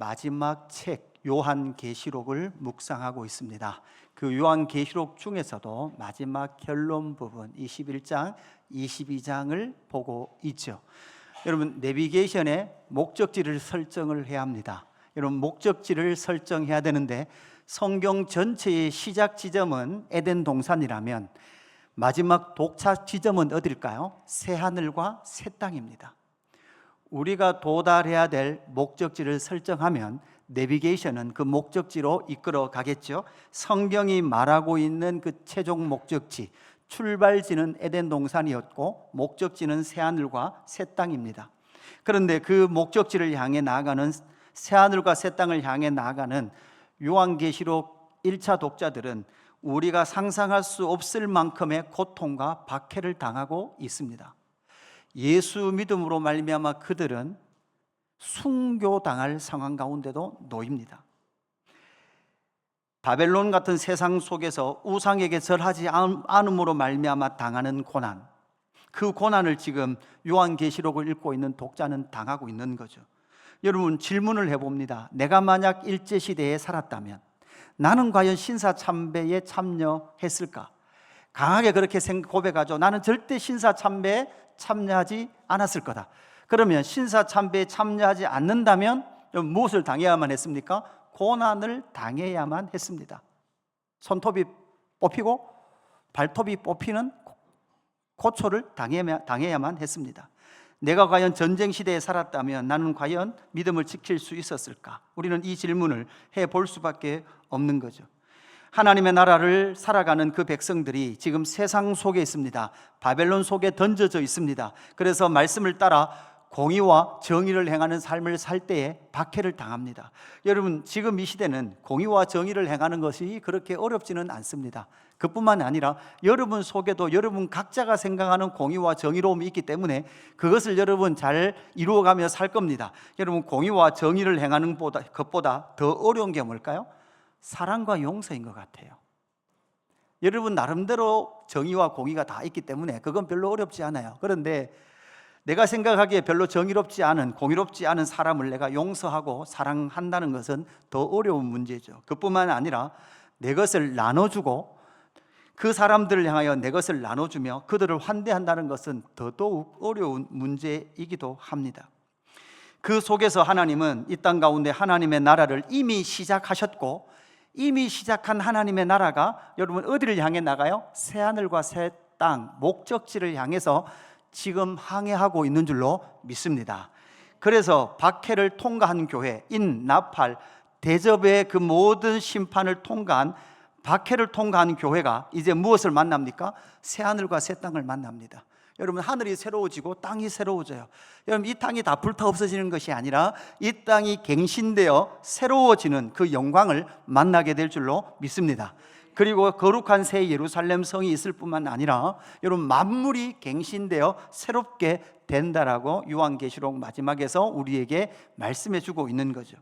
마지막 책 요한계시록을 묵상하고 있습니다. 그 요한계시록 중에서도 마지막 결론 부분 21장, 22장을 보고 있죠. 여러분, 내비게이션에 목적지를 설정을 해야 합니다. 여러분, 목적지를 설정해야 되는데 성경 전체의 시작 지점은 에덴 동산이라면 마지막 도착 지점은 어딜까요? 새하늘과 새 땅입니다. 우리가 도달해야 될 목적지를 설정하면 내비게이션은 그 목적지로 이끌어 가겠죠. 성경이 말하고 있는 그 최종 목적지, 출발지는 에덴 동산이었고 목적지는 새하늘과 새 땅입니다. 그런데 그 목적지를 향해 나아가는, 새하늘과 새 땅을 향해 나아가는 요한계시록 1차 독자들은 우리가 상상할 수 없을 만큼의 고통과 박해를 당하고 있습니다. 예수 믿음으로 말미암아 그들은 순교당할 상황 가운데도 놓입니다. 바벨론 같은 세상 속에서 우상에게 절하지 않음으로 말미암아 당하는 고난, 그 고난을 지금 요한계시록을 읽고 있는 독자는 당하고 있는 거죠. 여러분, 질문을 해봅니다. 내가 만약 일제시대에 살았다면 나는 과연 신사참배에 참여했을까? 강하게 그렇게 고백하죠. 나는 절대 신사참배에 참여하지 않았을 거다. 그러면 신사참배에 참여하지 않는다면 무엇을 당해야만 했습니까? 고난을 당해야만 했습니다. 손톱이 뽑히고 발톱이 뽑히는 고초를 당해야만 했습니다. 내가 과연 전쟁시대에 살았다면 나는 과연 믿음을 지킬 수 있었을까? 우리는 이 질문을 해볼 수밖에 없는 거죠. 하나님의 나라를 살아가는 그 백성들이 지금 세상 속에 있습니다. 바벨론 속에 던져져 있습니다. 그래서 말씀을 따라 공의와 정의를 행하는 삶을 살 때에 박해를 당합니다. 여러분, 지금 이 시대는 공의와 정의를 행하는 것이 그렇게 어렵지는 않습니다. 그뿐만 아니라 여러분 속에도 여러분 각자가 생각하는 공의와 정의로움이 있기 때문에 그것을 여러분 잘 이루어가며 살 겁니다. 여러분, 공의와 정의를 행하는 것보다 더 어려운 게 뭘까요? 사랑과 용서인 것 같아요. 여러분 나름대로 정의와 공의가 다 있기 때문에 그건 별로 어렵지 않아요. 그런데 내가 생각하기에 별로 정의롭지 않은, 공의롭지 않은 사람을 내가 용서하고 사랑한다는 것은 더 어려운 문제죠. 그뿐만 아니라 내 것을 나눠주고 그 사람들을 향하여 내 것을 나눠주며 그들을 환대한다는 것은 더더욱 어려운 문제이기도 합니다. 그 속에서 하나님은 이 땅 가운데 하나님의 나라를 이미 시작하셨고, 이미 시작한 하나님의 나라가 여러분 어디를 향해 나가요? 새하늘과 새 땅, 목적지를 향해서 지금 항해하고 있는 줄로 믿습니다. 그래서 박해를 통과한 교회, 나팔, 대접의 그 모든 심판을 통과한, 박해를 통과한 교회가 이제 무엇을 만납니까? 새하늘과 새 땅을 만납니다. 여러분, 하늘이 새로워지고 땅이 새로워져요. 여러분, 이 땅이 다 불타 없어지는 것이 아니라 이 땅이 갱신되어 새로워지는 그 영광을 만나게 될 줄로 믿습니다. 그리고 거룩한 새 예루살렘 성이 있을 뿐만 아니라 여러분 만물이 갱신되어 새롭게 된다라고 요한계시록 마지막에서 우리에게 말씀해 주고 있는 거죠.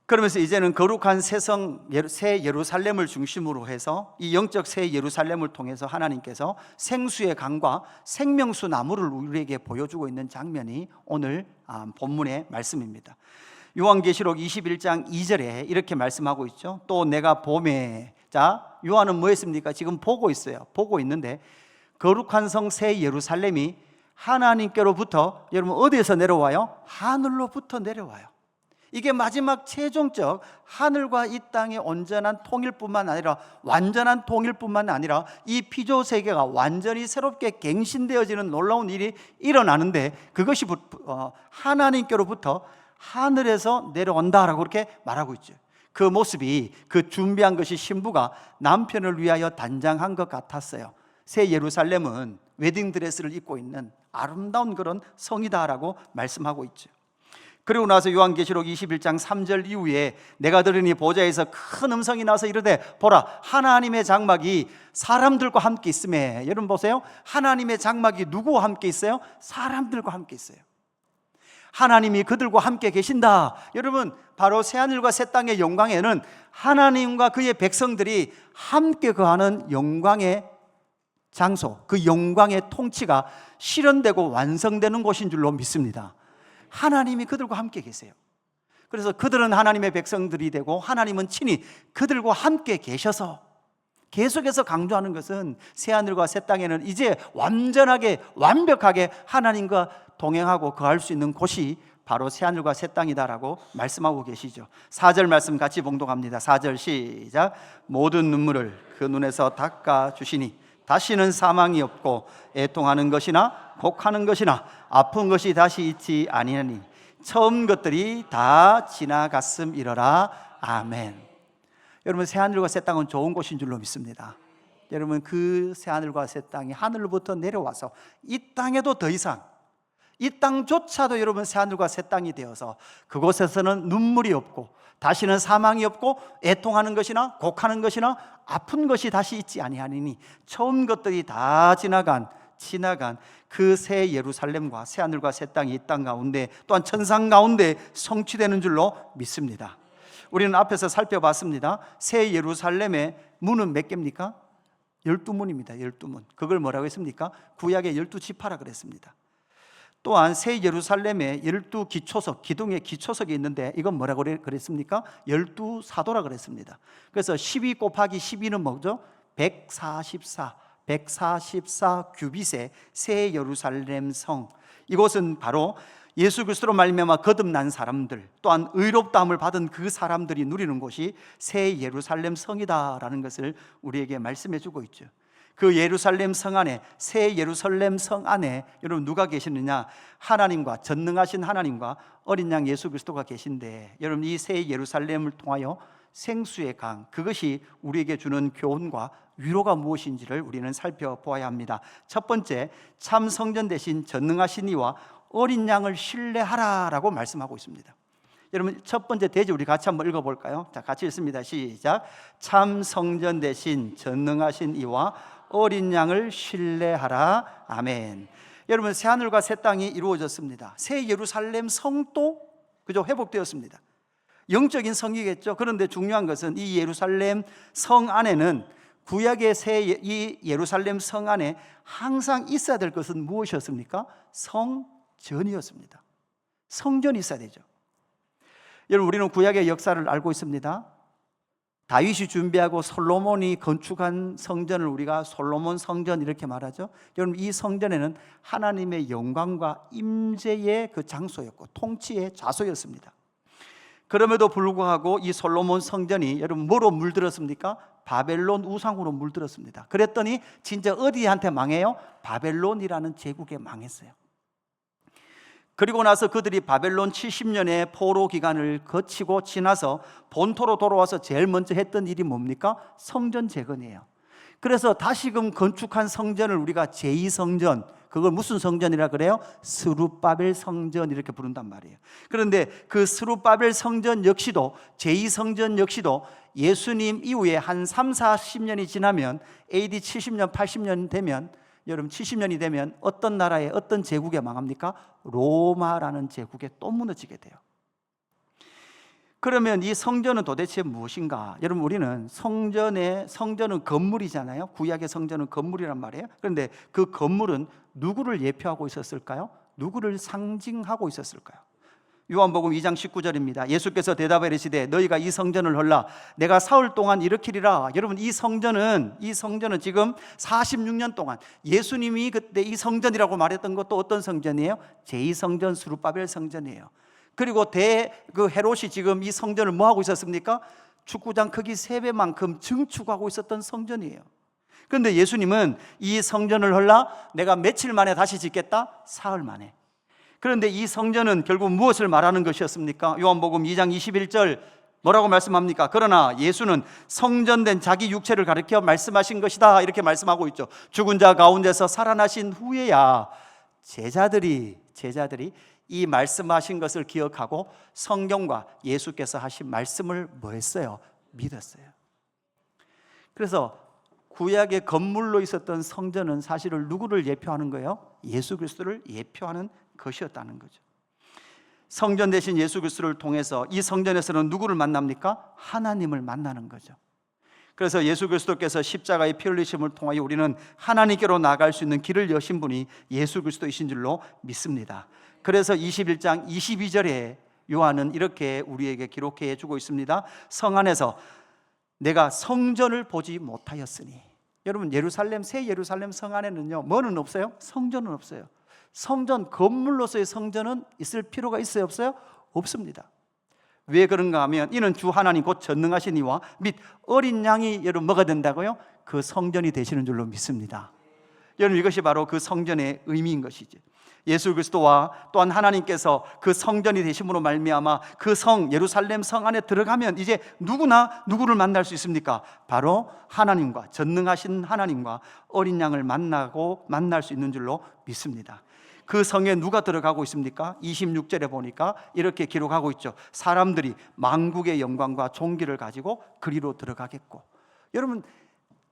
그러면서 이제는 거룩한 새 예루살렘을 중심으로 해서 이 영적 새 예루살렘을 통해서 하나님께서 생수의 강과 생명수 나무를 우리에게 보여주고 있는 장면이 오늘 본문의 말씀입니다. 요한계시록 21장 2절에 이렇게 말씀하고 있죠. 또 내가 보매, 자, 요한은 뭐 했습니까? 지금 보고 있어요. 보고 있는데 거룩한 성 새 예루살렘이 하나님께로부터 여러분 어디에서 내려와요? 하늘로부터 내려와요. 이게 마지막 최종적 하늘과 이 땅의 온전한 통일뿐만 아니라 완전한 통일뿐만 아니라 이 피조 세계가 완전히 새롭게 갱신되어지는 놀라운 일이 일어나는데 그것이 하나님께로부터 하늘에서 내려온다라고 그렇게 말하고 있죠. 그 모습이, 그 준비한 것이 신부가 남편을 위하여 단장한 것 같았어요. 새 예루살렘은 웨딩드레스를 입고 있는 아름다운 그런 성이다라고 말씀하고 있죠. 그리고 나서 요한계시록 21장 3절 이후에 내가 들으니 보좌에서 큰 음성이 나서 이르되 보라, 하나님의 장막이 사람들과 함께 있음에. 여러분 보세요, 하나님의 장막이 누구와 함께 있어요? 사람들과 함께 있어요. 하나님이 그들과 함께 계신다. 여러분, 바로 새하늘과 새 땅의 영광에는 하나님과 그의 백성들이 함께 거하는 영광의 장소, 그 영광의 통치가 실현되고 완성되는 곳인 줄로 믿습니다. 하나님이 그들과 함께 계세요. 그래서 그들은 하나님의 백성들이 되고 하나님은 친히 그들과 함께 계셔서, 계속해서 강조하는 것은 새하늘과 새 땅에는 이제 완전하게 완벽하게 하나님과 동행하고 거할 수 있는 곳이 바로 새하늘과 새 땅이다라고 말씀하고 계시죠. 4절 말씀 같이 봉독합니다. 4절 시작. 모든 눈물을 그 눈에서 닦아 주시니 다시는 사망이 없고 애통하는 것이나 곡하는 것이나 아픈 것이 다시 있지 아니하니 처음 것들이 다 지나갔음이러라. 아멘. 여러분, 새하늘과 새 땅은 좋은 곳인 줄로 믿습니다. 여러분, 그 새하늘과 새 땅이 하늘로부터 내려와서 이 땅에도 더 이상, 이 땅조차도 여러분 새하늘과 새 땅이 되어서 그곳에서는 눈물이 없고 다시는 사망이 없고 애통하는 것이나 곡하는 것이나 아픈 것이 다시 있지 아니하니 처음 것들이 다 지나간 그 새 예루살렘과 새하늘과 새 땅이 이 땅 가운데 또한 천상 가운데 성취되는 줄로 믿습니다. 우리는 앞에서 살펴봤습니다. 새 예루살렘의 문은 몇 개입니까? 12문입니다. 12문. 그걸 뭐라고 했습니까? 구약의 12지파라 그랬습니다. 또한 새 예루살렘에 12기초석, 기둥의 기초석이 있는데 이건 뭐라고 그랬습니까? 12사도라 그랬습니다. 그래서 12 곱하기 12는 뭐죠? 144 규빗의 새 예루살렘 성. 이곳은 바로 예수 그리스도로 말미암아 거듭난 사람들, 또한 의롭다함을 받은 그 사람들이 누리는 곳이 새 예루살렘 성이다라는 것을 우리에게 말씀해 주고 있죠. 그 예루살렘 성 안에, 새 예루살렘 성 안에 여러분 누가 계시느냐? 하나님과, 전능하신 하나님과 어린 양 예수 그리스도가 계신데, 여러분 이 새 예루살렘을 통하여 생수의 강, 그것이 우리에게 주는 교훈과 위로가 무엇인지를 우리는 살펴보아야 합니다. 첫 번째, 참 성전 대신 전능하신 이와 어린 양을 신뢰하라라고 말씀하고 있습니다. 여러분, 첫 번째 대지 우리 같이 한번 읽어볼까요? 자, 같이 읽습니다. 시작. 참 성전 대신 전능하신 이와 어린 양을 신뢰하라. 아멘. 여러분, 새하늘과 새 땅이 이루어졌습니다. 새 예루살렘 성도 그저 회복되었습니다. 영적인 성이겠죠. 그런데 중요한 것은 이 예루살렘 성 안에는, 구약의 이 예루살렘 성 안에 항상 있어야 될 것은 무엇이었습니까? 성전이었습니다. 성전이 있어야 되죠. 여러분, 우리는 구약의 역사를 알고 있습니다. 다윗이 준비하고 솔로몬이 건축한 성전을 우리가 솔로몬 성전 이렇게 말하죠. 여러분, 이 성전에는 하나님의 영광과 임재의 그 장소였고 통치의 좌소였습니다. 그럼에도 불구하고 이 솔로몬 성전이 여러분 뭐로 물들었습니까? 바벨론 우상으로 물들었습니다. 그랬더니 진짜 어디한테 망해요? 바벨론이라는 제국에 망했어요. 그리고 나서 그들이 바벨론 70년의 포로 기간을 거치고 지나서 본토로 돌아와서 제일 먼저 했던 일이 뭡니까? 성전 재건이에요. 그래서 다시금 건축한 성전을 우리가 제2성전, 그걸 무슨 성전이라 그래요? 스룹바벨 성전 이렇게 부른단 말이에요. 그런데 그 스룹바벨 성전 역시도, 제2성전 역시도 예수님 이후에 한 3, 40년이 지나면 AD 70년, 80년 되면, 여러분 70년이 되면 어떤 나라의 어떤 제국에 망합니까? 로마라는 제국에 또 무너지게 돼요. 그러면 이 성전은 도대체 무엇인가? 여러분, 우리는 성전은 건물이잖아요. 구약의 성전은 건물이란 말이에요. 그런데 그 건물은 누구를 예표하고 있었을까요? 누구를 상징하고 있었을까요? 요한복음 2장 19절입니다. 예수께서 대답하여 이르시되 너희가 이 성전을 헐라 내가 사흘 동안 일으키리라. 여러분, 이 성전은 지금 46년 동안 예수님이 그때 이 성전이라고 말했던 것도 어떤 성전이에요? 제2성전 스룹바벨 성전이에요. 그리고 그 헤롯이 지금 이 성전을 뭐 하고 있었습니까? 축구장 크기 3배만큼 증축하고 있었던 성전이에요. 그런데 예수님은 이 성전을 헐라 내가 며칠 만에 다시 짓겠다? 사흘 만에. 그런데 이 성전은 결국 무엇을 말하는 것이었습니까? 요한복음 2장 21절 뭐라고 말씀합니까? 그러나 예수는 성전된 자기 육체를 가리켜 말씀하신 것이다 이렇게 말씀하고 있죠. 죽은 자 가운데서 살아나신 후에야 제자들이 이 말씀하신 것을 기억하고 성경과 예수께서 하신 말씀을 뭐 했어요? 믿었어요. 그래서 구약의 건물로 있었던 성전은 사실은 누구를 예표하는 거예요? 예수 그리스도를 예표하는 것이었다는 거죠. 성전 대신 예수 그리스도를 통해서 이 성전에서는 누구를 만납니까? 하나님을 만나는 거죠. 그래서 예수 그리스도께서 십자가의 피 흘리심을 통하여 우리는 하나님께로 나아갈 수 있는 길을 여신 분이 예수 그리스도이신 줄로 믿습니다. 그래서 21장 22절에 요한은 이렇게 우리에게 기록해 주고 있습니다. 성 안에서 내가 성전을 보지 못하였으니. 여러분, 예루살렘, 새 예루살렘 성 안에는요, 뭐는 없어요? 성전은 없어요. 성전, 건물로서의 성전은 있을 필요가 있어요, 없어요? 없습니다. 왜 그런가 하면 이는 주 하나님 곧 전능하신 이와 및 어린 양이 여러분 뭐가 된다고요? 그 성전이 되시는 줄로 믿습니다. 여러분, 이것이 바로 그 성전의 의미인 것이지. 예수 그리스도와 또한 하나님께서 그 성전이 되심으로 말미암아 그 성, 예루살렘 성 안에 들어가면 이제 누구나 누구를 만날 수 있습니까? 바로 하나님과, 전능하신 하나님과 어린 양을 만날 수 있는 줄로 믿습니다. 그 성에 누가 들어가고 있습니까? 26절에 보니까 이렇게 기록하고 있죠. 사람들이 만국의 영광과 존귀를 가지고 그리로 들어가겠고. 여러분,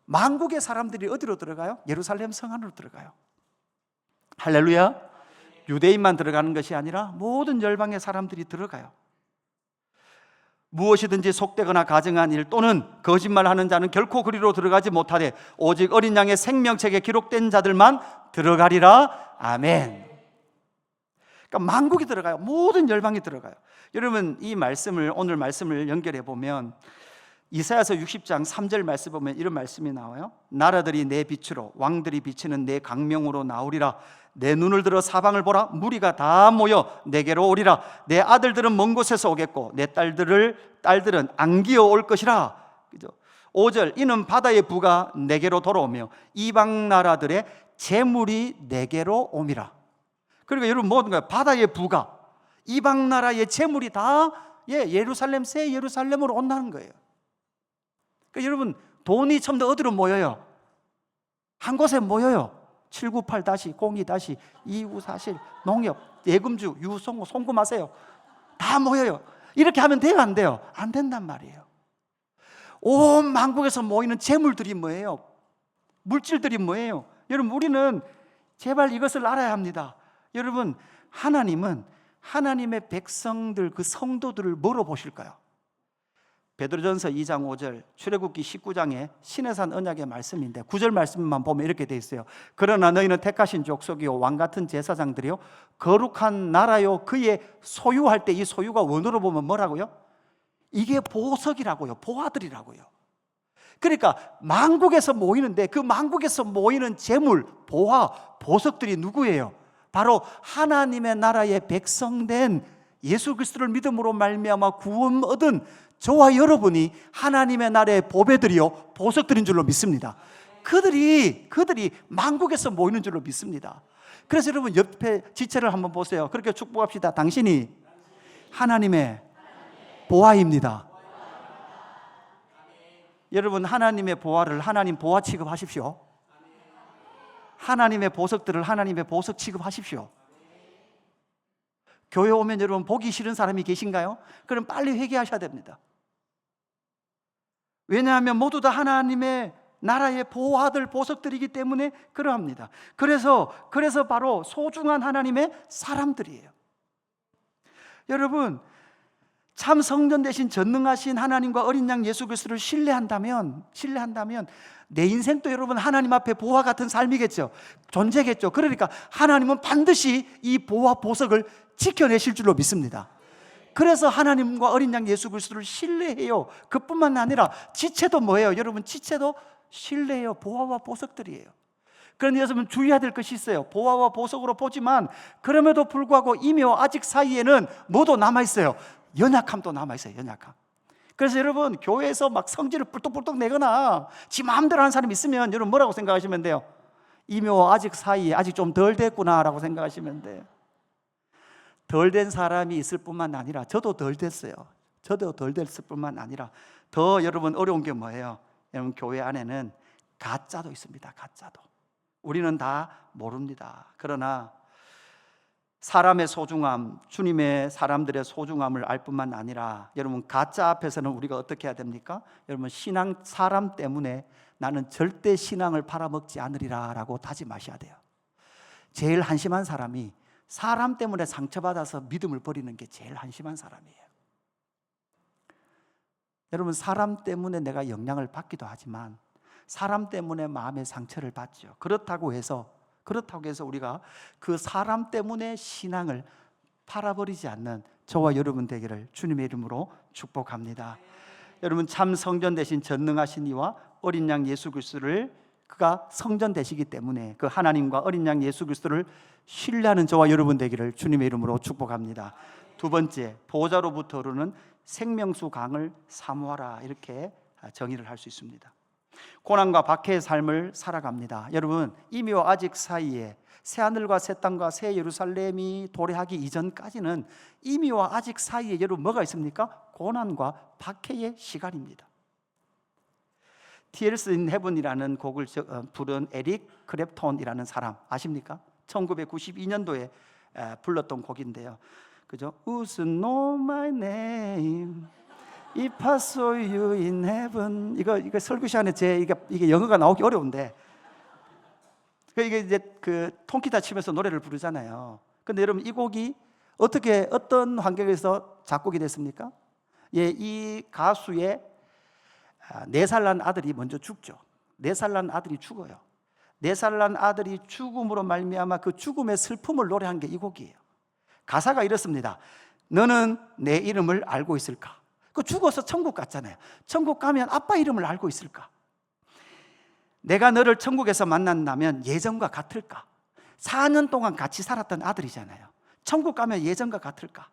만국의 사람들이 어디로 들어가요? 예루살렘 성 안으로 들어가요. 할렐루야. 유대인만 들어가는 것이 아니라 모든 열방의 사람들이 들어가요. 무엇이든지 속되거나 가증한 일 또는 거짓말하는 자는 결코 그리로 들어가지 못하되 오직 어린 양의 생명책에 기록된 자들만 들어가리라. 아멘. 그러니까 만국이 들어가요. 모든 열방이 들어가요. 여러분, 이 말씀을, 오늘 말씀을 연결해 보면 이사야서 60장 3절 말씀 보면 이런 말씀이 나와요. 나라들이 내 빛으로, 왕들이 비치는 내 강명으로 나오리라. 내 눈을 들어 사방을 보라. 무리가 다 모여 내게로 오리라. 내 아들들은 먼 곳에서 오겠고 내 딸들은 안기어 올 것이라. 그죠? 5절, 이는 바다의 부가 내게로 돌아오며 이방 나라들의 재물이 내게로 옴이라. 그러니까 여러분, 뭐든가요? 바다의 부가, 이방 나라의 재물이 다 예루살렘, 새 예루살렘으로 온다는 거예요. 그러니까 여러분, 돈이 처음부터 어디로 모여요? 한 곳에 모여요. 798-02-2244 농협, 예금주, 유송, 송금하세요. 다 모여요. 이렇게 하면 돼요, 안 돼요? 안 된단 말이에요. 온 만국에서 모이는 재물들이 뭐예요? 물질들이 뭐예요? 여러분, 우리는 제발 이것을 알아야 합니다. 여러분, 하나님은 하나님의 백성들, 그 성도들을 뭐로 보실까요? 베드로전서 2장 5절, 출애굽기 19장의 시내산 언약의 말씀인데 9절 말씀만 보면 이렇게 돼 있어요. 그러나 너희는 택하신 족속이요 왕같은 제사장들이요 거룩한 나라요 그의 소유할 때, 이 소유가 원어로 보면 뭐라고요? 이게 보석이라고요. 보화들이라고요. 그러니까 만국에서 모이는데 그 만국에서 모이는 재물, 보화, 보석들이 누구예요? 바로 하나님의 나라의 백성된 예수 그리스도를 믿음으로 말미암아 구원 얻은 저와 여러분이 하나님의 나라의 보배들이요 보석들인 줄로 믿습니다. 그들이 만국에서 모이는 줄로 믿습니다. 그래서 여러분, 옆에 지체를 한번 보세요. 그렇게 축복합시다. 당신이 하나님의 보화입니다. 여러분, 하나님의 보화를 하나님 보화 취급하십시오. 하나님의 보석들을 하나님의 보석 취급하십시오. 교회 오면 여러분 보기 싫은 사람이 계신가요? 그럼 빨리 회개하셔야 됩니다. 왜냐하면 모두 다 하나님의 나라의 보화들, 보석들이기 때문에 그러합니다. 그래서 바로 소중한 하나님의 사람들이에요. 여러분, 참 성전 대신 전능하신 하나님과 어린 양 예수 그리스도를 신뢰한다면 내 인생도 여러분 하나님 앞에 보화 같은 삶이겠죠. 존재겠죠. 그러니까 하나님은 반드시 이 보화 보석을 지켜내실 줄로 믿습니다. 그래서 하나님과 어린 양 예수 그리스도를 신뢰해요. 그뿐만 아니라 지체도 뭐예요? 여러분, 지체도 신뢰해요. 보화와 보석들이에요. 그런데 여러분, 주의해야 될 것이 있어요. 보화와 보석으로 보지만 그럼에도 불구하고 이미와 아직 사이에는 뭐도 남아있어요? 연약함도 남아있어요. 연약함. 그래서 여러분, 교회에서 막 성질을 뿔떡뿔떡 내거나 지 마음대로 하는 사람이 있으면 여러분 뭐라고 생각하시면 돼요? 이미와 아직 사이에 아직 좀 덜 됐구나 라고 생각하시면 돼요. 덜 된 사람이 있을 뿐만 아니라 저도 덜 됐어요. 저도 덜 됐을 뿐만 아니라 더 여러분 어려운 게 뭐예요? 여러분, 교회 안에는 가짜도 있습니다. 가짜도. 우리는 다 모릅니다. 그러나 사람의 소중함, 주님의 사람들의 소중함을 알 뿐만 아니라 여러분, 가짜 앞에서는 우리가 어떻게 해야 됩니까? 여러분, 사람 때문에 나는 절대 신앙을 팔아먹지 않으리라 라고 다짐하셔야 돼요. 제일 한심한 사람이 사람 때문에 상처받아서 믿음을 버리는 게 제일 한심한 사람이에요. 여러분, 사람 때문에 내가 영향을 받기도 하지만 사람 때문에 마음의 상처를 받죠. 그렇다고 해서 우리가 그 사람 때문에 신앙을 팔아버리지 않는 저와 여러분 되기를 주님의 이름으로 축복합니다. 여러분, 참 성전 대신 전능하신 이와 어린 양 예수 그리스도를, 그가 성전 되시기 때문에 그 하나님과 어린 양 예수 그리스도를 신뢰하는 저와 여러분 되기를 주님의 이름으로 축복합니다. 두 번째, 보좌로부터 흐르는 생명수 강을 사모하라, 이렇게 정의를 할 수 있습니다. 고난과 박해의 삶을 살아갑니다. 여러분, 이미와 아직 사이에 새하늘과 새 땅과 새 예루살렘이 도래하기 이전까지는 이미와 아직 사이에 여러분 뭐가 있습니까? 고난과 박해의 시간입니다. Tears in Heaven이라는 곡을 부른 에릭 크랩톤이라는 사람 아십니까? 1992년도에 불렀던 곡인데요. 그죠? Would you know my name if I saw you in heaven. 이거 설교 시간에 이게 영어가 나오기 어려운데, 이게 이제 그 통기타 치면서 노래를 부르잖아요. 근데 여러분, 이 곡이 어떤 환경에서 작곡이 됐습니까? 예, 이 가수의 4살 난 아들이 먼저 죽죠. 4살 난 아들이 죽어요. 4살 난 아들이 죽음으로 말미암아 그 죽음의 슬픔을 노래한 게 이 곡이에요. 가사가 이렇습니다. 너는 내 이름을 알고 있을까? 그 죽어서 천국 갔잖아요. 천국 가면 아빠 이름을 알고 있을까? 내가 너를 천국에서 만난다면 예전과 같을까? 4년 동안 같이 살았던 아들이잖아요. 천국 가면 예전과 같을까?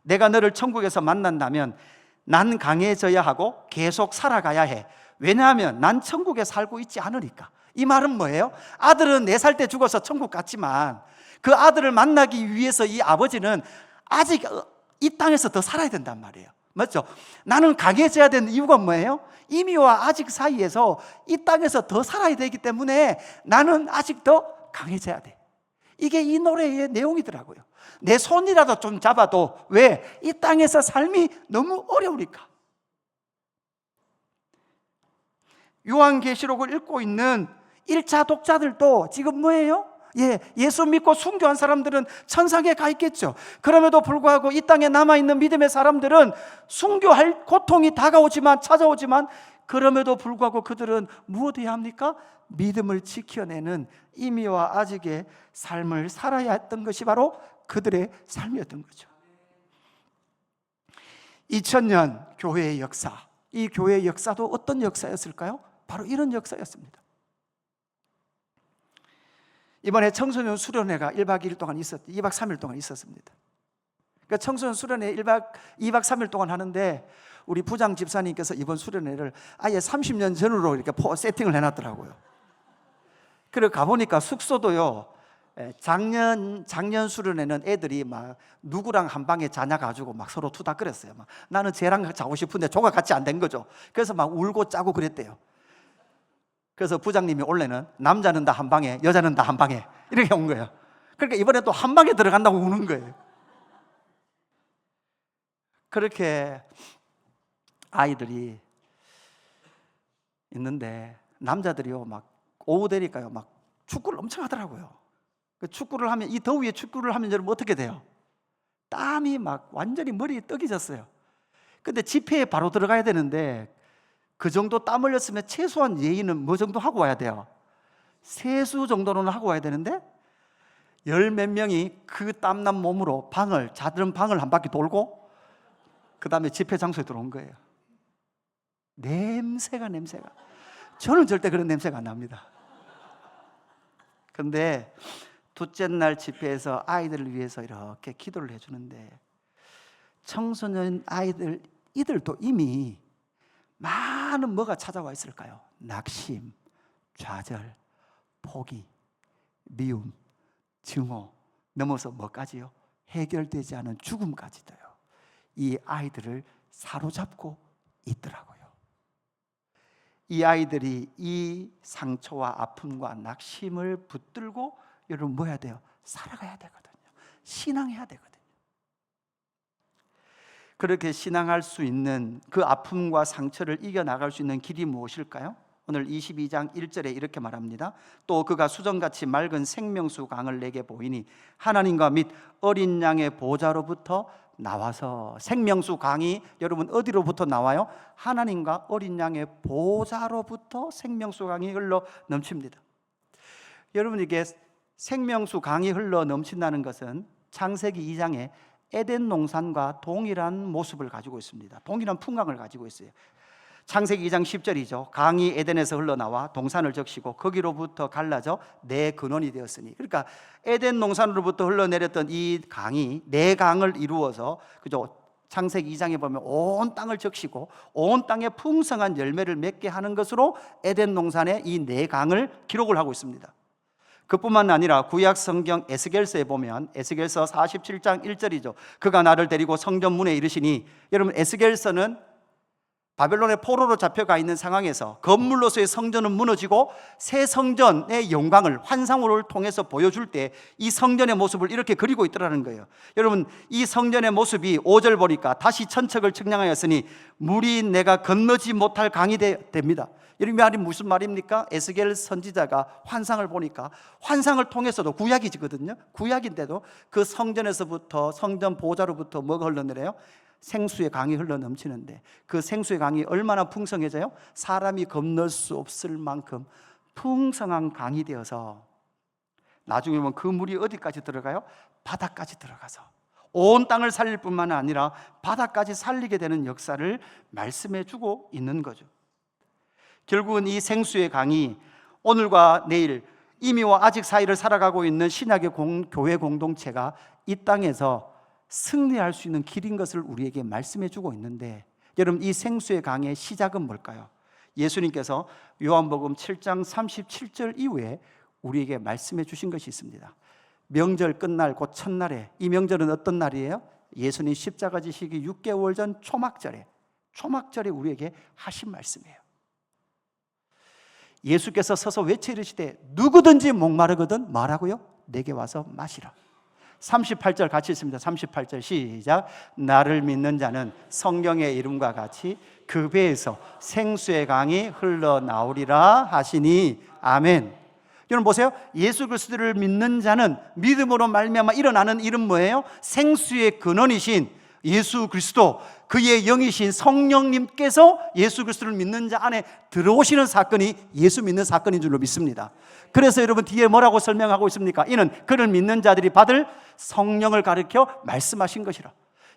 내가 너를 천국에서 만난다면 난 강해져야 하고 계속 살아가야 해. 왜냐하면 난 천국에 살고 있지 않으니까. 이 말은 뭐예요? 아들은 4살 때 죽어서 천국 갔지만 그 아들을 만나기 위해서 이 아버지는 아직 이 땅에서 더 살아야 된단 말이에요. 맞죠? 나는 강해져야 되는 이유가 뭐예요? 이미와 아직 사이에서 이 땅에서 더 살아야 되기 때문에 나는 아직 더 강해져야 돼. 이게 이 노래의 내용이더라고요. 내 손이라도 좀 잡아도, 왜? 이 땅에서 삶이 너무 어려우니까. 요한계시록을 읽고 있는 1차 독자들도 지금 뭐예요? 예수 믿고 순교한 사람들은 천상에 가 있겠죠. 그럼에도 불구하고 이 땅에 남아있는 믿음의 사람들은 순교할 고통이 찾아오지만 그럼에도 불구하고 그들은 무엇해야 합니까? 믿음을 지켜내는 이미와 아직의 삶을 살아야 했던 것이 바로 그들의 삶이었던 거죠. 2000년 교회의 역사, 이 교회의 역사도 어떤 역사였을까요? 바로 이런 역사였습니다. 이번에 청소년 수련회가 1박 2일 동안 2박 3일 동안 있었습니다. 그러니까 청소년 수련회 2박 3일 동안 하는데 우리 부장 집사님께서 이번 수련회를 아예 30년 전으로 이렇게 세팅을 해놨더라고요. 그리고 가보니까 숙소도요, 작년 수련회는 애들이 막 누구랑 한 방에 자냐 가지고 막 서로 투닥거렸어요. 막 나는 쟤랑 자고 싶은데 조가 같이 안 된 거죠. 그래서 막 울고 짜고 그랬대요. 그래서 부장님이 원래는 남자는 다 한 방에, 여자는 다 한 방에 이렇게 온 거예요. 그러니까 이번에 또 한 방에 들어간다고 우는 거예요. 그렇게 아이들이 있는데 남자들이요, 막 오후 되니까요, 막 축구를 엄청 하더라고요. 그 축구를 하면, 이 더위에 축구를 하면 여러분 어떻게 돼요? 땀이 막 완전히 머리에 떡이 졌어요. 근데 집회에 바로 들어가야 되는데 그 정도 땀 흘렸으면 최소한 예의는 뭐 정도 하고 와야 돼요? 세수 정도는 하고 와야 되는데 10몇 명이 그 땀난 몸으로 자들은 방을 한 바퀴 돌고 그 다음에 집회 장소에 들어온 거예요. 냄새가 저는 절대 그런 냄새가 안 납니다. 그런데 둘째 날 집회에서 아이들을 위해서 이렇게 기도를 해주는데 청소년 아이들, 이들도 이미 많은 뭐가 찾아와 있을까요? 낙심, 좌절, 포기, 미움, 증오, 넘어서 뭐까지요? 해결되지 않은 죽음까지도요. 이 아이들을 사로잡고 있더라고요. 이 아이들이 이 상처와 아픔과 낙심을 붙들고 여러분 뭐 해야 돼요? 살아가야 되거든요. 신앙해야 되거든요. 그렇게 신앙할 수 있는 그 아픔과 상처를 이겨나갈 수 있는 길이 무엇일까요? 오늘 22장 1절에 이렇게 말합니다. 또 그가 수정같이 맑은 생명수 강을 내게 보이니 하나님과 및 어린 양의 보좌로부터 나와서, 생명수 강이 여러분 어디로부터 나와요? 하나님과 어린 양의 보좌로부터 생명수 강이 흘러 넘칩니다. 여러분, 이게 생명수 강이 흘러 넘친다는 것은 창세기 2장에 에덴 농산과 동일한 모습을 가지고 있습니다. 동일한 풍광을 가지고 있어요. 창세기 2장 10절이죠. 강이 에덴에서 흘러나와 동산을 적시고 거기로부터 갈라져 네 근원이 되었으니, 그러니까 에덴 농산으로부터 흘러내렸던 이 강이 네 강을 이루어서, 그죠? 창세기 2장에 보면 온 땅을 적시고 온 땅에 풍성한 열매를 맺게 하는 것으로 에덴 농산의 이 네 강을 기록을 하고 있습니다. 그뿐만 아니라 구약 성경 에스겔서에 보면 에스겔서 47장 1절이죠. 그가 나를 데리고 성전 문에 이르시니, 여러분 에스겔서는 바벨론의 포로로 잡혀가 있는 상황에서 건물로서의 성전은 무너지고 새 성전의 영광을 환상으로 통해서 보여줄 때 이 성전의 모습을 이렇게 그리고 있더라는 거예요. 여러분, 이 성전의 모습이 5절 보니까 다시 천척을 측량하였으니 물이 내가 건너지 못할 강이 됩니다. 이 말이 무슨 말입니까? 에스겔 선지자가 환상을 보니까, 환상을 통해서도 구약이거든요. 구약인데도 그 성전에서부터, 성전 보좌로부터 뭐가 흘러내려요? 생수의 강이 흘러넘치는데, 그 생수의 강이 얼마나 풍성해져요? 사람이 건널 수 없을 만큼 풍성한 강이 되어서 나중에 보면 그 물이 어디까지 들어가요? 바다까지 들어가서 온 땅을 살릴 뿐만 아니라 바다까지 살리게 되는 역사를 말씀해 주고 있는 거죠. 결국은 이 생수의 강이 오늘과 내일 이미와 아직 사이를 살아가고 있는 신약의 교회 공동체가 이 땅에서 승리할 수 있는 길인 것을 우리에게 말씀해 주고 있는데, 여러분 이 생수의 강의 시작은 뭘까요? 예수님께서 요한복음 7장 37절 이후에 우리에게 말씀해 주신 것이 있습니다. 명절 끝날 곧 첫날에, 이 명절은 어떤 날이에요? 예수님 십자가 지시기 6개월 전 초막절에 우리에게 하신 말씀이에요. 예수께서 서서 외쳐 이르시되 누구든지 목마르거든 말하고요, 내게 와서 마시라. 38절 같이 있습니다. 38절 시작. 나를 믿는 자는 성령의 이름과 같이 그 배에서 생수의 강이 흘러나오리라 하시니 아멘. 여러분 보세요. 예수 그리스도를 믿는 자는 믿음으로 말미암아 일어나는 일은 뭐예요? 생수의 근원이신 예수 그리스도, 그의 영이신 성령님께서 예수 그리스도를 믿는 자 안에 들어오시는 사건이 예수 믿는 사건인 줄로 믿습니다. 그래서 여러분 뒤에 뭐라고 설명하고 있습니까? 이는 그를 믿는 자들이 받을 성령을 가리켜 말씀하신 것이라.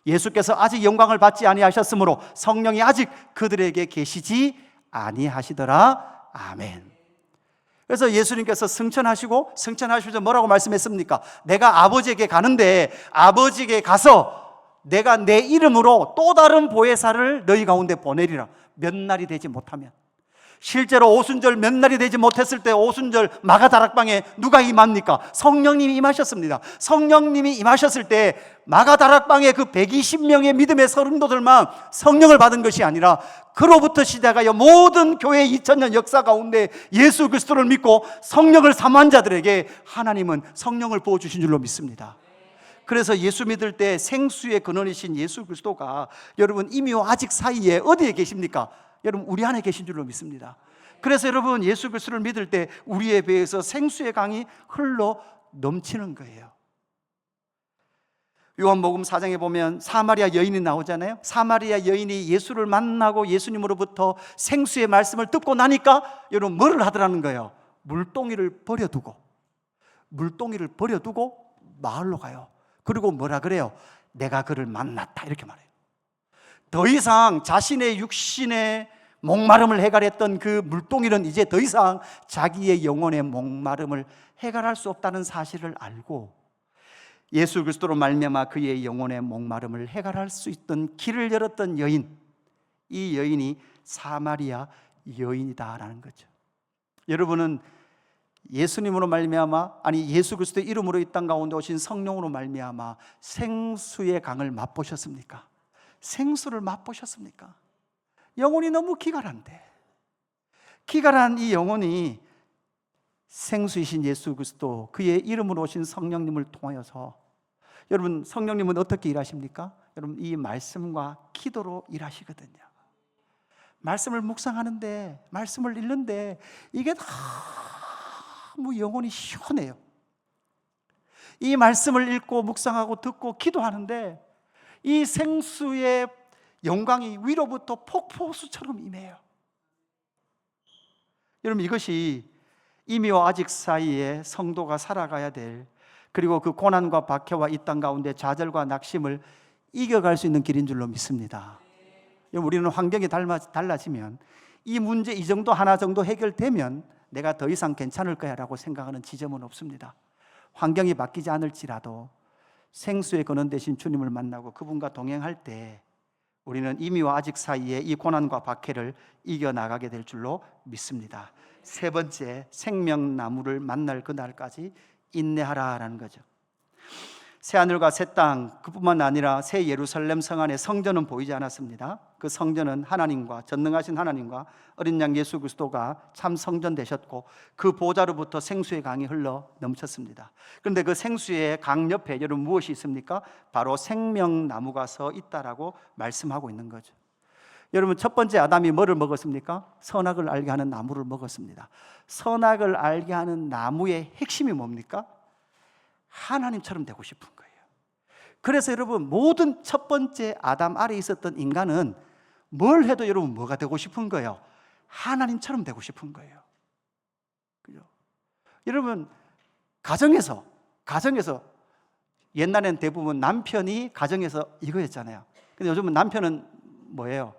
예수께서 아직 영광을 받지 아니하셨으므로 성령이 아직 그들에게 계시지 아니하시더라. 아멘. 그래서 예수님께서 승천하시면서 뭐라고 말씀했습니까? 내가 아버지에게 가는데 아버지에게 가서 내가 내 이름으로 또 다른 보혜사를 너희 가운데 보내리라. 몇 날이 되지 못하면, 실제로 오순절 몇 날이 되지 못했을 때 오순절 마가다락방에 누가 임합니까? 성령님이 임하셨습니다. 성령님이 임하셨을 때 마가다락방에 그 120명의 믿음의 성도들만 성령을 받은 것이 아니라 그로부터 시작하여 모든 교회 2000년 역사 가운데 예수 그리스도를 믿고 성령을 사모한 자들에게 하나님은 성령을 부어주신 줄로 믿습니다. 그래서 예수 믿을 때 생수의 근원이신 예수 그리스도가 여러분 이미와 아직 사이에 어디에 계십니까? 여러분 우리 안에 계신 줄로 믿습니다. 그래서 여러분 예수 그리스도를 믿을 때 우리의 배에서 생수의 강이 흘러 넘치는 거예요. 요한복음 4장에 보면 사마리아 여인이 나오잖아요. 사마리아 여인이 예수를 만나고 예수님으로부터 생수의 말씀을 듣고 나니까 여러분 뭐를 하더라는 거예요? 물동이를 버려두고 마을로 가요. 그리고 뭐라 그래요? 내가 그를 만났다, 이렇게 말해요. 더 이상 자신의 육신의 목마름을 해결했던 그 물동이는 이제 더 이상 자기의 영혼의 목마름을 해결할 수 없다는 사실을 알고 예수 그리스도로 말미암아 그의 영혼의 목마름을 해결할 수 있던 길을 열었던 여인, 이 여인이 사마리아 여인이다라는 거죠. 여러분은 예수님으로 말미암아, 아니 예수 그리스도의 이름으로 이 땅 가운데 오신 성령으로 말미암아 생수의 강을 맛보셨습니까? 생수를 맛보셨습니까? 영혼이 너무 기갈한데, 기갈한 이 영혼이 생수이신 예수 그리스도, 그의 이름으로 오신 성령님을 통하여서, 여러분 성령님은 어떻게 일하십니까? 여러분 이 말씀과 기도로 일하시거든요. 말씀을 묵상하는데, 말씀을 읽는데 이게 너무 영혼이 시원해요. 이 말씀을 읽고 묵상하고 듣고 기도하는데 이 생수의 영광이 위로부터 폭포수처럼 임해요. 여러분 이것이 이미와 아직 사이에 성도가 살아가야 될 그리고 그 고난과 박해와 이 땅 가운데 좌절과 낙심을 이겨갈 수 있는 길인 줄로 믿습니다. 우리는 환경이 달라지면 이 문제 이 정도 하나 정도 해결되면 내가 더 이상 괜찮을 거야 라고 생각하는 지점은 없습니다. 환경이 바뀌지 않을지라도 생수의 근원 되신 주님을 만나고 그분과 동행할 때 우리는 이미와 아직 사이에 이 고난과 박해를 이겨나가게 될 줄로 믿습니다. 세 번째, 생명나무를 만날 그날까지 인내하라라는 거죠. 새하늘과 새 땅, 그뿐만 아니라 새 예루살렘 성 안에 성전은 보이지 않았습니다. 그 성전은 하나님과, 전능하신 하나님과 어린 양 예수 그리스도가 참 성전 되셨고 그 보좌로부터 생수의 강이 흘러 넘쳤습니다. 그런데 그 생수의 강 옆에 여러분 무엇이 있습니까? 바로 생명나무가 서 있다라고 말씀하고 있는 거죠. 여러분, 첫 번째 아담이 뭐를 먹었습니까? 선악을 알게 하는 나무를 먹었습니다. 선악을 알게 하는 나무의 핵심이 뭡니까? 하나님처럼 되고 싶은 거예요. 그래서 여러분, 모든 첫 번째 아담 아래에 있었던 인간은 뭘 해도 여러분 뭐가 되고 싶은 거예요? 하나님처럼 되고 싶은 거예요. 그죠? 여러분, 가정에서 옛날엔 대부분 남편이 가정에서 이거였잖아요. 근데 요즘은 남편은 뭐예요?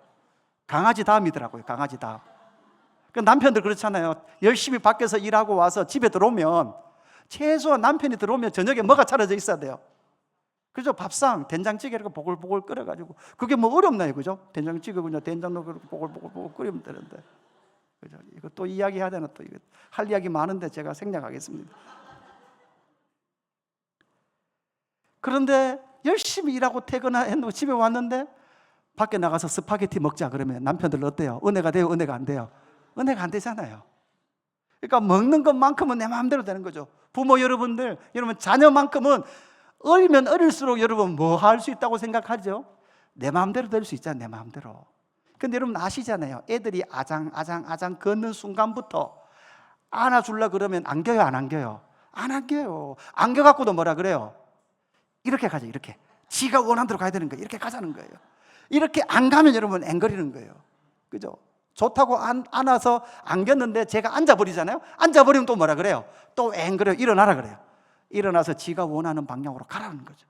강아지 다음이더라고요. 강아지 다음. 그 남편들 그렇잖아요. 열심히 밖에서 일하고 와서 집에 들어오면 최소한 남편이 들어오면 저녁에 뭐가 차려져 있어야 돼요. 그죠? 밥상, 된장찌개를 보글보글 끓여가지고 그게 뭐 어렵나요? 그죠? 된장찌개 그냥 된장 넣고 보글보글 끓이면 되는데, 그죠? 이거 또 이야기해야 되나? 또 이거 할 이야기 많은데 제가 생략하겠습니다. 그런데 열심히 일하고 퇴근했는데 집에 왔는데 밖에 나가서 스파게티 먹자 그러면 남편들 어때요? 은혜가 돼요? 은혜가 안 돼요? 은혜가 안 되잖아요. 그러니까 먹는 것만큼은 내 마음대로 되는 거죠. 부모 여러분들, 여러분 자녀만큼은 어리면 어릴수록 여러분 뭐 할 수 있다고 생각하죠? 내 마음대로 될 수 있잖아요. 내 마음대로. 근데 여러분 아시잖아요. 애들이 아장 걷는 순간부터 안아주려 그러면 안겨요? 안 안겨요? 안 안겨요. 안겨갖고도 뭐라 그래요? 이렇게 가죠. 이렇게 지가 원하는 대로 가야 되는 거예요. 이렇게 가자는 거예요. 이렇게 안 가면 여러분 앵거리는 거예요. 그죠? 좋다고 안아서 안겼는데 제가 앉아버리잖아요. 앉아버리면 또 뭐라 그래요? 또 앵그려요. 일어나라 그래요. 일어나서 지가 원하는 방향으로 가라는 거죠.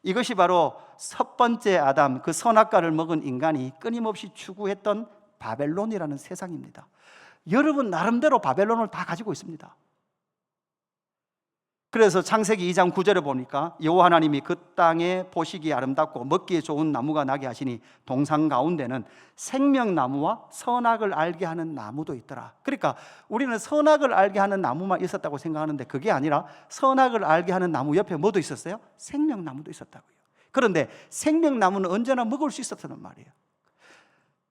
이것이 바로 첫 번째 아담, 그 선악과를 먹은 인간이 끊임없이 추구했던 바벨론이라는 세상입니다. 여러분 나름대로 바벨론을 다 가지고 있습니다. 그래서 창세기 2장 9절에 보니까 여호와 하나님이 그 땅에 보시기에 아름답고 먹기에 좋은 나무가 나게 하시니 동산 가운데는 생명나무와 선악을 알게 하는 나무도 있더라. 그러니까 우리는 선악을 알게 하는 나무만 있었다고 생각하는데 그게 아니라 선악을 알게 하는 나무 옆에 뭐도 있었어요? 생명나무도 있었다고요. 그런데 생명나무는 언제나 먹을 수 있었다는 말이에요.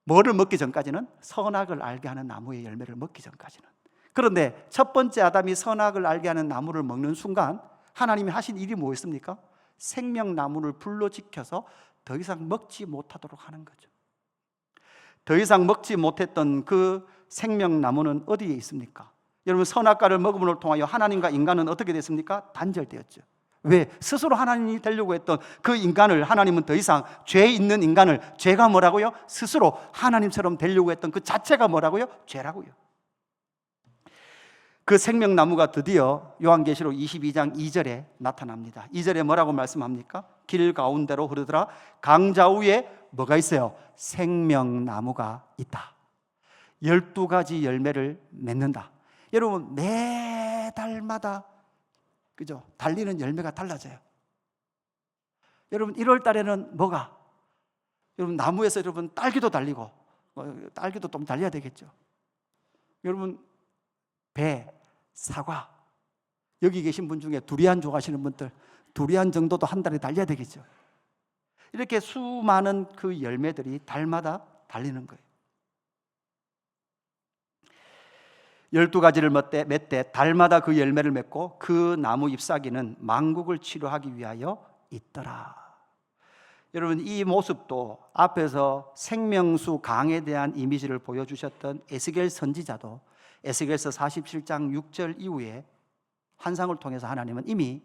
뭐를 먹기 전까지는? 선악을 알게 하는 나무의 열매를 먹기 전까지는. 그런데 첫 번째 아담이 선악을 알게 하는 나무를 먹는 순간 하나님이 하신 일이 뭐였습니까? 생명나무를 불로 지켜서 더 이상 먹지 못하도록 하는 거죠. 더 이상 먹지 못했던 그 생명나무는 어디에 있습니까? 여러분 선악과를 먹음을 통하여 하나님과 인간은 어떻게 됐습니까? 단절되었죠. 왜? 스스로 하나님이 되려고 했던 그 인간을 하나님은 더 이상 죄 있는 인간을, 죄가 뭐라고요? 스스로 하나님처럼 되려고 했던 그 자체가 뭐라고요? 죄라고요. 그 생명나무가 드디어 요한계시록 22장 2절에 나타납니다. 2절에 뭐라고 말씀합니까? 길 가운데로 흐르더라. 강 좌우에 뭐가 있어요? 생명나무가 있다. 12가지 열매를 맺는다. 여러분 매달마다 그죠? 달리는 열매가 달라져요. 여러분 1월 달에는 뭐가? 여러분 나무에서 여러분 딸기도 달리고 딸기도 좀 달려야 되겠죠. 여러분 배, 사과, 여기 계신 분 중에 두리안 좋아하시는 분들 두리안 정도도 한 달에 달려야 되겠죠. 이렇게 수많은 그 열매들이 달마다 달리는 거예요. 12가지를 맺되 달마다 그 열매를 맺고 그 나무 잎사귀는 만국을 치료하기 위하여 있더라. 여러분 이 모습도 앞에서 생명수 강에 대한 이미지를 보여주셨던 에스겔 선지자도 에스겔서 47장 6절 이후에 환상을 통해서 하나님은 이미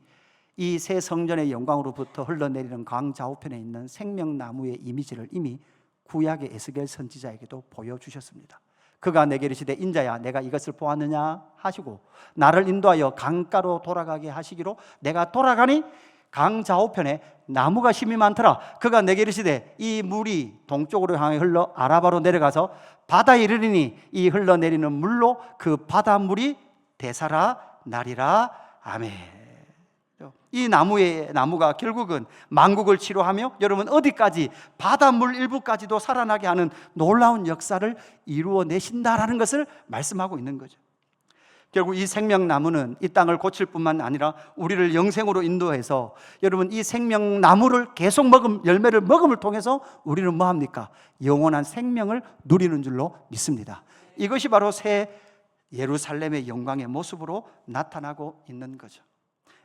이 새 성전의 영광으로부터 흘러내리는 강 좌우편에 있는 생명나무의 이미지를 이미 구약의 에스겔 선지자에게도 보여주셨습니다. 그가 내게 이르시되 인자야 내가 이것을 보았느냐 하시고 나를 인도하여 강가로 돌아가게 하시기로 내가 돌아가니 강 좌우편에 나무가 심이 많더라. 그가 내게 이르시되 이 물이 동쪽으로 향해 흘러 아라바로 내려가서 바다에 이르리니 이 흘러내리는 물로 그 바닷물이 되살아 나리라. 아멘. 이 나무가 결국은 만국을 치료하며 여러분 어디까지 바닷물 일부까지도 살아나게 하는 놀라운 역사를 이루어내신다라는 것을 말씀하고 있는 거죠. 결국 이 생명나무는 이 땅을 고칠 뿐만 아니라 우리를 영생으로 인도해서 여러분 이 생명나무를 계속 열매를 먹음을 통해서 우리는 뭐합니까? 영원한 생명을 누리는 줄로 믿습니다. 이것이 바로 새 예루살렘의 영광의 모습으로 나타나고 있는 거죠.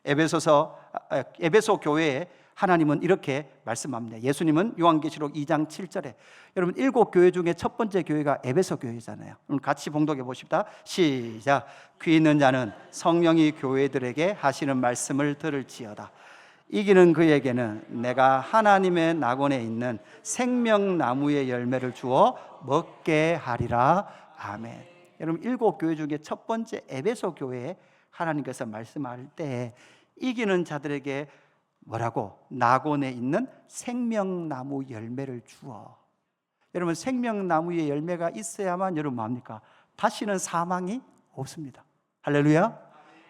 에베소 교회에 하나님은 이렇게 말씀합니다. 예수님은 요한계시록 2장 7절에 여러분 7교회 중에 첫 번째 교회가 에베소 교회잖아요. 같이 봉독해 보십시다. 시작. 귀 있는 자는 성령이 교회들에게 하시는 말씀을 들을지어다. 이기는 그에게는 내가 하나님의 낙원에 있는 생명나무의 열매를 주어 먹게 하리라. 아멘. 여러분 7교회 중에 첫 번째 에베소 교회에 하나님께서 말씀할 때 이기는 자들에게 뭐라고? 낙원에 있는 생명나무 열매를 주어. 여러분 생명나무의 열매가 있어야만 여러분 뭐합니까? 다시는 사망이 없습니다. 할렐루야.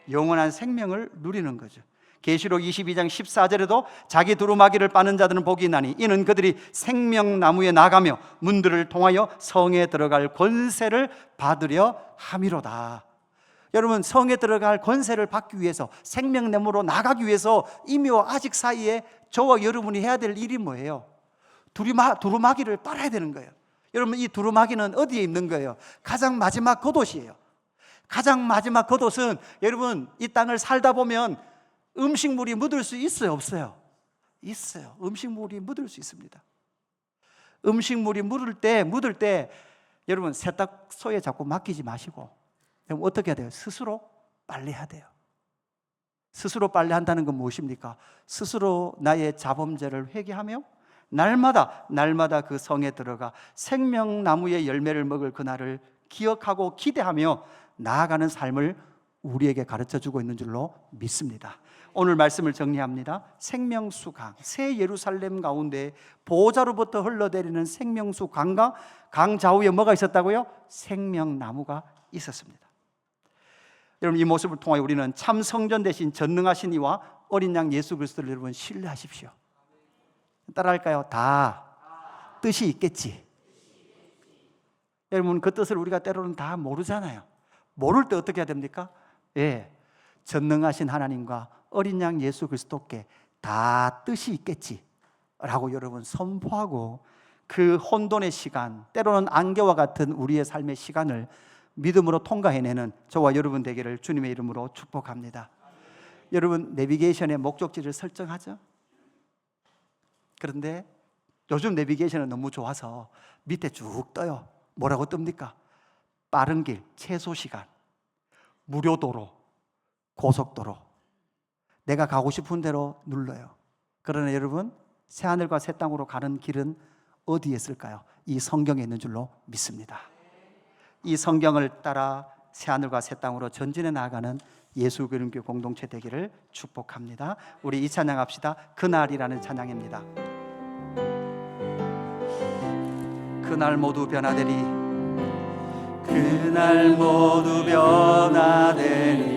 영원한 생명을 누리는 거죠. 계시록 22장 14절에도 자기 두루마기를 빠는 자들은 복이 있나니 이는 그들이 생명나무에 나가며 문들을 통하여 성에 들어갈 권세를 받으려 함이로다. 여러분 성에 들어갈 권세를 받기 위해서 생명나무로 나가기 위해서 이미와 아직 사이에 저와 여러분이 해야 될 일이 뭐예요? 두루마기를 빨아야 되는 거예요. 여러분 이 두루마기는 어디에 있는 거예요? 가장 마지막 겉옷이에요. 가장 마지막 겉옷은 여러분 이 땅을 살다 보면 음식물이 묻을 수 있어요? 없어요? 있어요. 음식물이 묻을 수 있습니다. 음식물이 묻을 때 여러분 세탁소에 자꾸 맡기지 마시고 그럼 어떻게 해야 돼요? 스스로 빨래해야 돼요. 스스로 빨래한다는 건 무엇입니까? 스스로 나의 자범죄를 회개하며 날마다 그 성에 들어가 생명나무의 열매를 먹을 그날을 기억하고 기대하며 나아가는 삶을 우리에게 가르쳐주고 있는 줄로 믿습니다. 오늘 말씀을 정리합니다. 생명수강, 새 예루살렘 가운데 보호자로부터 흘러내리는 생명수 강과 강 좌우에 뭐가 있었다고요? 생명나무가 있었습니다. 여러분 이 모습을 통하여 우리는 참 성전 대신 전능하신 이와 어린 양 예수 그리스도를 여러분 신뢰하십시오. 따라할까요? 다 뜻이 있겠지. 여러분 그 뜻을 우리가 때로는 다 모르잖아요. 모를 때 어떻게 해야 됩니까? 예, 전능하신 하나님과 어린 양 예수 그리스도께 다 뜻이 있겠지 라고 여러분 선포하고 그 혼돈의 시간, 때로는 안개와 같은 우리의 삶의 시간을 믿음으로 통과해내는 저와 여러분 되기를 주님의 이름으로 축복합니다. 여러분 내비게이션의 목적지를 설정하죠. 그런데 요즘 내비게이션은 너무 좋아서 밑에 쭉 떠요. 뭐라고 뜹니까? 빠른 길, 최소 시간, 무료 도로, 고속도로. 내가 가고 싶은 대로 눌러요. 그러나 여러분 새하늘과 새 땅으로 가는 길은 어디에 있을까요? 이 성경에 있는 줄로 믿습니다. 이 성경을 따라 새하늘과 새 땅으로 전진해 나아가는 예수 그림교 공동체 되기를 축복합니다. 우리 이 찬양합시다. 그날이라는 찬양입니다. 그날 모두 변화되리, 그날 모두 변화되리,